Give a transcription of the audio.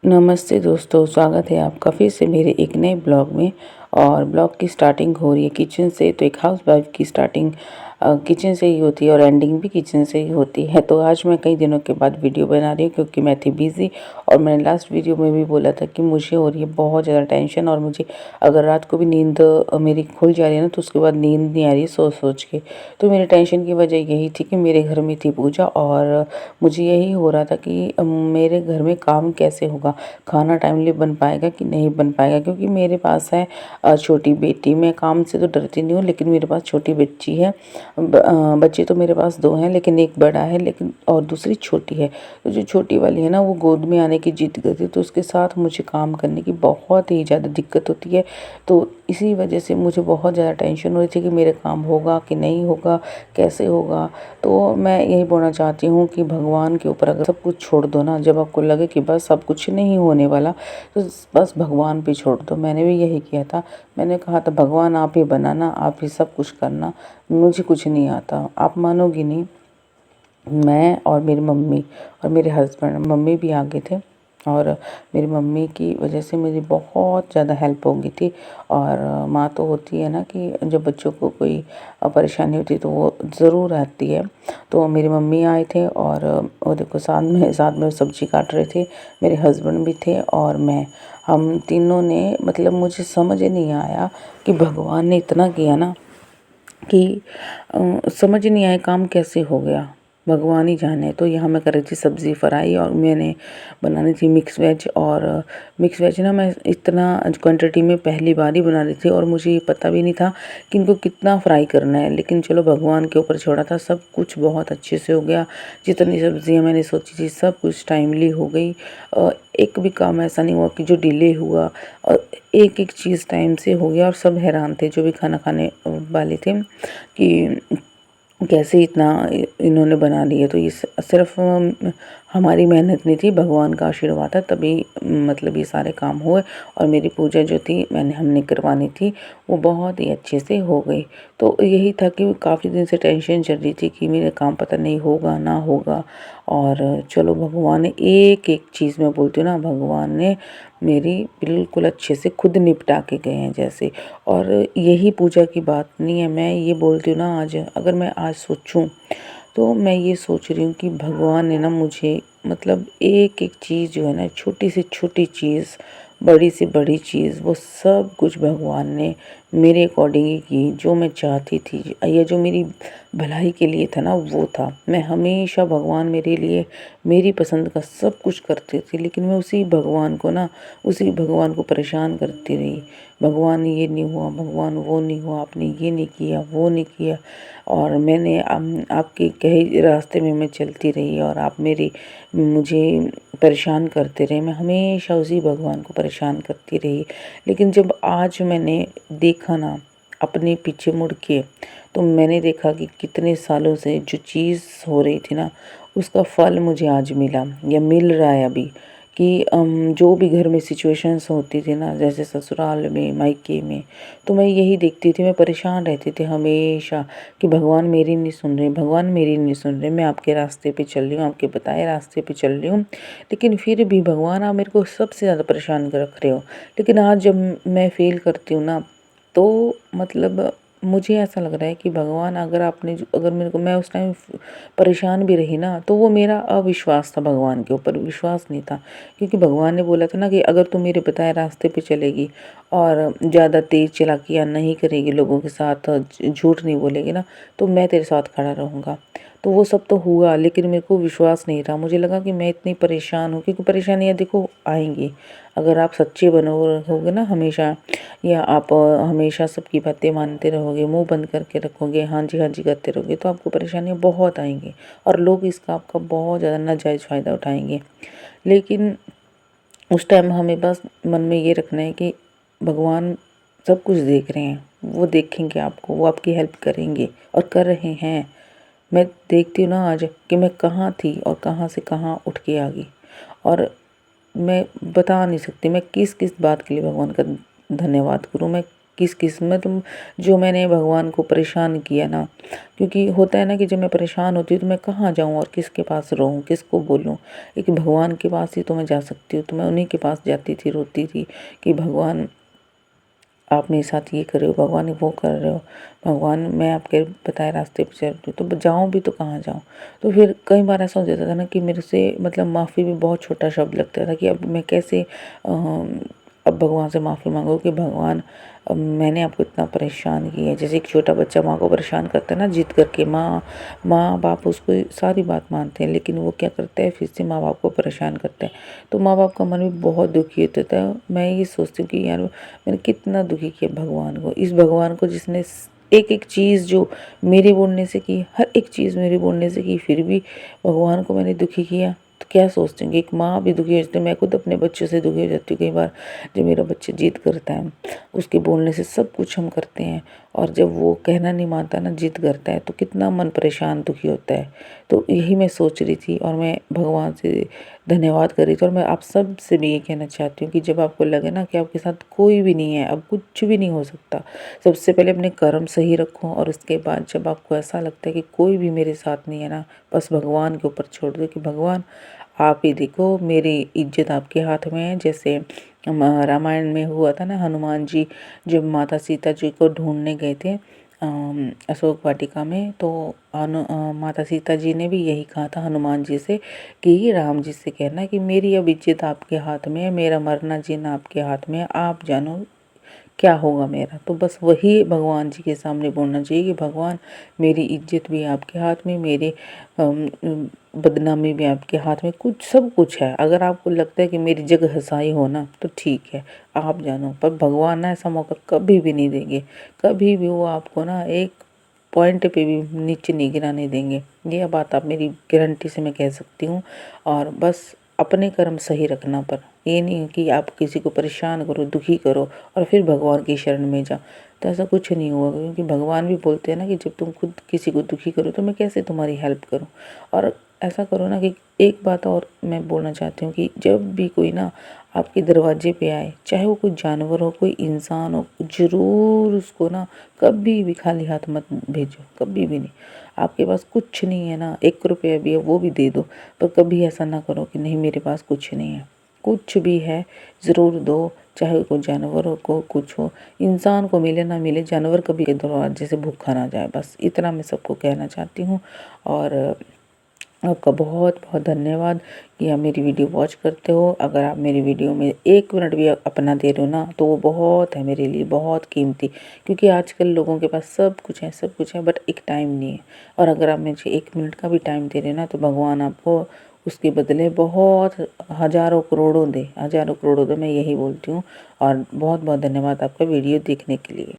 नमस्ते दोस्तों, स्वागत है आपका फिर से मेरे एक नए ब्लॉग में। और ब्लॉग की स्टार्टिंग हो रही है किचन से। तो एक हाउस वाइफ की स्टार्टिंग किचन से ही होती है और एंडिंग भी किचन से ही होती है। तो आज मैं कई दिनों के बाद वीडियो बना रही हूँ क्योंकि मैं थी बिज़ी। और मैंने लास्ट वीडियो में भी बोला था कि मुझे हो रही है बहुत ज़्यादा टेंशन, और मुझे अगर रात को भी नींद मेरी खुल जा रही है ना, तो उसके बाद नींद नहीं आ रही है सोच सोच के। तो मेरे टेंशन की वजह यही थी कि मेरे घर में थी पूजा, और मुझे यही हो रहा था कि मेरे घर में काम कैसे होगा, खाना टाइमली बन पाएगा कि नहीं बन पाएगा। क्योंकि मेरे पास है छोटी बेटी। मैं काम से तो डरती नहीं हूँ, लेकिन मेरे पास छोटी बच्ची है। बच्चे तो मेरे पास दो हैं, लेकिन एक बड़ा है लेकिन और दूसरी छोटी है। तो जो छोटी वाली है ना, वो गोद में आने की जिद करती है, तो उसके साथ मुझे काम करने की बहुत ही ज़्यादा दिक्कत होती है। तो इसी वजह से मुझे बहुत ज़्यादा टेंशन हो रही थी कि मेरे काम होगा कि नहीं होगा, कैसे होगा। तो मैं यही बोलना चाहती हूँ कि भगवान के ऊपर अगर सब कुछ छोड़ दो ना, जब आपको लगे कि बस सब कुछ नहीं होने वाला, तो बस भगवान पे छोड़ दो। मैंने भी यही किया था। मैंने कहा था भगवान आप ही बनाना, आप ही सब कुछ करना, मुझे कुछ नहीं आता। आप मानोगी नहीं, मैं और मेरी मम्मी और मेरे हस्बैंड, मम्मी भी आ गए थे, और मेरी मम्मी की वजह से मेरी बहुत ज़्यादा हेल्प हो गई थी। और माँ तो होती है ना कि जब बच्चों को कोई परेशानी होती है तो वो ज़रूर आती है। तो मेरी मम्मी आए थे, और वो देखो साथ में सब्ज़ी काट रहे थे। मेरे हस्बैंड भी थे और मैं, हम तीनों ने, मतलब मुझे समझ ही नहीं आया कि भगवान ने इतना किया ना कि समझ ही नहीं आया काम कैसे हो गया, भगवान ही जाने। तो यहाँ मैं कर रही थी सब्ज़ी फ्राई, और मैंने बनानी थी मिक्स वेज। और मिक्स वेज ना मैं इतना क्वांटिटी में पहली बार ही बना रही थी, और मुझे ये पता भी नहीं था कि इनको कितना फ्राई करना है। लेकिन चलो भगवान के ऊपर छोड़ा था, सब कुछ बहुत अच्छे से हो गया। जितनी सब्जियाँ मैंने सोची थी सब कुछ टाइमली हो गई। एक भी काम ऐसा नहीं हुआ कि जो डिले हुआ, और एक एक चीज़ टाइम से हो गया। और सब हैरान थे जो भी खाना खाने वाले थे कि कैसे इतना इन्होंने बना लिया। तो ये सिर्फ हमारी मेहनत नहीं थी, भगवान का आशीर्वाद था, तभी मतलब ये सारे काम हुए। और मेरी पूजा जो थी हमने करवानी थी, वो बहुत ही अच्छे से हो गई। तो यही था कि काफ़ी दिन से टेंशन चल रही थी कि मेरे काम पता नहीं होगा ना होगा। और चलो भगवान ने एक एक चीज़, मैं बोलती हूँ ना, भगवान ने मेरी बिल्कुल अच्छे से खुद निपटा के गए हैं जैसे। और यही पूजा की बात नहीं है, मैं ये बोलती हूँ ना, आज अगर मैं आज सोचूं तो मैं ये सोच रही हूँ कि भगवान ने ना मुझे, मतलब एक एक चीज़ जो है ना, छोटी से छोटी चीज़, बड़ी से बड़ी चीज़, वो सब कुछ भगवान ने मेरे अकॉर्डिंग ही की। जो मैं चाहती थी, ये जो मेरी भलाई के लिए था ना, वो था। मैं हमेशा, भगवान मेरे लिए मेरी पसंद का सब कुछ करती थी, लेकिन मैं उसी भगवान को परेशान करती रही। भगवान ये नहीं हुआ, भगवान वो नहीं हुआ, आपने ये नहीं किया, वो नहीं किया। और मैंने आपके कहे रास्ते में मैं चलती रही, और आप मुझे परेशान करते रहे। मैं हमेशा उसी भगवान को परेशान करती रही। लेकिन जब आज मैंने देखा ना अपने पीछे मुड़ के, तो मैंने देखा कि कितने सालों से जो चीज़ हो रही थी ना, उसका फल मुझे आज मिला या मिल रहा है अभी। कि जो भी घर में सिचुएशंस होती थी ना, जैसे ससुराल में, मायके में, तो मैं यही देखती थी, मैं परेशान रहती थी हमेशा कि भगवान मेरी नहीं सुन रहे, भगवान मेरी नहीं सुन रहे। मैं आपके रास्ते पे चल रही हूँ, आपके बताए रास्ते पे चल रही हूँ, लेकिन फिर भी भगवान आप मेरे को सबसे ज़्यादा परेशान कर रख रहे हो। लेकिन आज जब मैं फ़ील करती हूँ ना, तो मतलब मुझे ऐसा लग रहा है कि भगवान, अगर मेरे को, मैं उस टाइम परेशान भी रही ना, तो वो मेरा अविश्वास था, भगवान के ऊपर विश्वास नहीं था। क्योंकि भगवान ने बोला था ना कि अगर तू मेरे बताए रास्ते पे चलेगी और ज़्यादा तेज़ चालाकियाँ नहीं करेगी, लोगों के साथ झूठ नहीं बोलेगी ना, तो मैं तेरे साथ खड़ा रहूँगा। तो वो सब तो हुआ, लेकिन मेरे को विश्वास नहीं रहा। मुझे लगा कि मैं इतनी परेशान हूँ, क्योंकि परेशानियाँ देखो आएंगी। अगर आप सच्चे बनो रहोगे ना हमेशा, या आप हमेशा सबकी बातें मानते रहोगे, मुंह बंद करके रखोगे, हाँ जी करते रहोगे, तो आपको परेशानियाँ बहुत आएंगी, और लोग इसका आपका बहुत ज़्यादा नाजायज़ फ़ायदा उठाएंगे। लेकिन उस टाइम हमें बस मन में ये रखना है कि भगवान सब कुछ देख रहे हैं, वो देखेंगे आपको, वो आपकी हेल्प करेंगे और कर रहे हैं। मैं देखती हूँ ना आज कि मैं कहाँ थी और कहाँ से कहाँ उठ के आ गई। और मैं बता नहीं सकती मैं किस किस बात के लिए भगवान का धन्यवाद करूँ। मैं किस किस्मत जो मैंने भगवान को परेशान किया ना, क्योंकि होता है ना कि जब मैं परेशान होती हूँ तो मैं कहाँ जाऊँ और किसके पास रहूँ, किसको बोलूँ। एक भगवान के पास ही तो मैं जा सकती हूँ, तो मैं उन्हीं के पास जाती थी, रोती थी कि भगवान आप मेरे साथ ये कर रहे हो, भगवान वो कर रहे हो, भगवान मैं आपके बताए रास्ते पे चल रही हूँ, तो जाऊँ भी तो कहाँ जाऊँ। तो फिर कई बार ऐसा हो जाता था ना कि मेरे से मतलब माफ़ी भी बहुत छोटा शब्द लगता था कि अब मैं कैसे अब भगवान से माफ़ी मांगूँ कि भगवान मैंने आपको इतना परेशान किया है। जैसे एक छोटा बच्चा माँ को परेशान करता है ना, जिद करके, माँ बाप उसको सारी बात मानते हैं, लेकिन वो क्या करता है, फिर से माँ बाप को परेशान करता है। तो माँ बाप का मन भी बहुत दुखी होता था। मैं ये सोचती हूँ कि यार मैंने कितना दुखी किया भगवान को, इस भगवान को जिसने एक एक चीज़ जो मेरे बोलने से की, हर एक चीज़ मेरे बोलने से की, फिर भी भगवान को मैंने दुखी किया। तो क्या सोचती हूँ कि एक माँ भी दुखी हो जाती है। मैं खुद अपने बच्चों से दुखी हो जाती हूँ कई बार, जब मेरा बच्चा जिद करता है, उसके बोलने से सब कुछ हम करते हैं, और जब वो कहना नहीं मानता ना, जिद करता है, तो कितना मन परेशान दुखी होता है। तो यही मैं सोच रही थी और मैं भगवान से धन्यवाद कर रही थी। और मैं आप सब से भी ये कहना चाहती हूँ कि जब आपको लगे ना कि आपके साथ कोई भी नहीं है, अब कुछ भी नहीं हो सकता, सबसे पहले अपने कर्म सही रखो, और उसके बाद जब आपको ऐसा लगता है कि कोई भी मेरे साथ नहीं है ना, बस भगवान के ऊपर छोड़ दो कि भगवान आप ही देखो, मेरी इज्जत आपके हाथ में है। जैसे रामायण में हुआ था ना, हनुमान जी जब माता सीता जी को ढूंढने गए थे अशोक वाटिका में, तो माता सीता जी ने भी यही कहा था हनुमान जी से कि राम जी से कहना कि मेरी अब इज्जत आपके हाथ में है, मेरा मरना जीना आपके हाथ में है, आप जानो क्या होगा मेरा। तो बस वही भगवान जी के सामने बोलना चाहिए कि भगवान मेरी इज्जत भी आपके हाथ में, मेरे बदनामी भी आपके हाथ में, कुछ सब कुछ है। अगर आपको लगता है कि मेरी जगह हसाई हो ना, तो ठीक है, आप जानो, पर भगवान ना ऐसा मौका कभी भी नहीं देंगे, कभी भी वो आपको ना एक पॉइंट पे भी नीचे नहीं गिराने देंगे। ये बात आप मेरी गारंटी से मैं कह सकती हूँ। और बस अपने कर्म सही रखना, पर ये नहीं कि आप किसी को परेशान करो, दुखी करो और फिर भगवान की शरण में जाओ, तो ऐसा कुछ नहीं होगा। क्योंकि भगवान भी बोलते हैं ना कि जब तुम खुद किसी को दुखी करो तो मैं कैसे तुम्हारी हेल्प करूं। और ऐसा करो ना कि एक बात और मैं बोलना चाहती हूँ कि जब भी कोई ना आपके दरवाजे पे आए, चाहे वो कोई जानवर हो, कोई इंसान हो, ज़रूर उसको ना कभी भी खाली हाथ मत भेजो, कभी भी नहीं। आपके पास कुछ नहीं है ना, 1 रुपया भी है वो भी दे दो, पर कभी ऐसा ना करो कि नहीं मेरे पास कुछ नहीं है। कुछ भी है ज़रूर दो, चाहे कोई जानवर हो, को कुछ हो, इंसान को मिले ना मिले, जानवर कभी के दरवाजे से भूखा ना जाए। बस इतना मैं सबको कहना चाहती हूँ। और आपका बहुत बहुत धन्यवाद कि आप मेरी वीडियो वॉच करते हो। अगर आप मेरी वीडियो में 1 मिनट भी अपना दे रहे हो ना, तो वो बहुत है मेरे लिए, बहुत कीमती। क्योंकि आजकल लोगों के पास सब कुछ है, सब कुछ है, बट एक टाइम नहीं है। और अगर आप मुझे 1 मिनट का भी टाइम दे रहे हो ना, तो भगवान आपको उसके बदले बहुत हज़ारों करोड़ों दे, हज़ारों करोड़ों दे, मैं यही बोलती हूँ। और बहुत बहुत धन्यवाद आपका वीडियो देखने के लिए।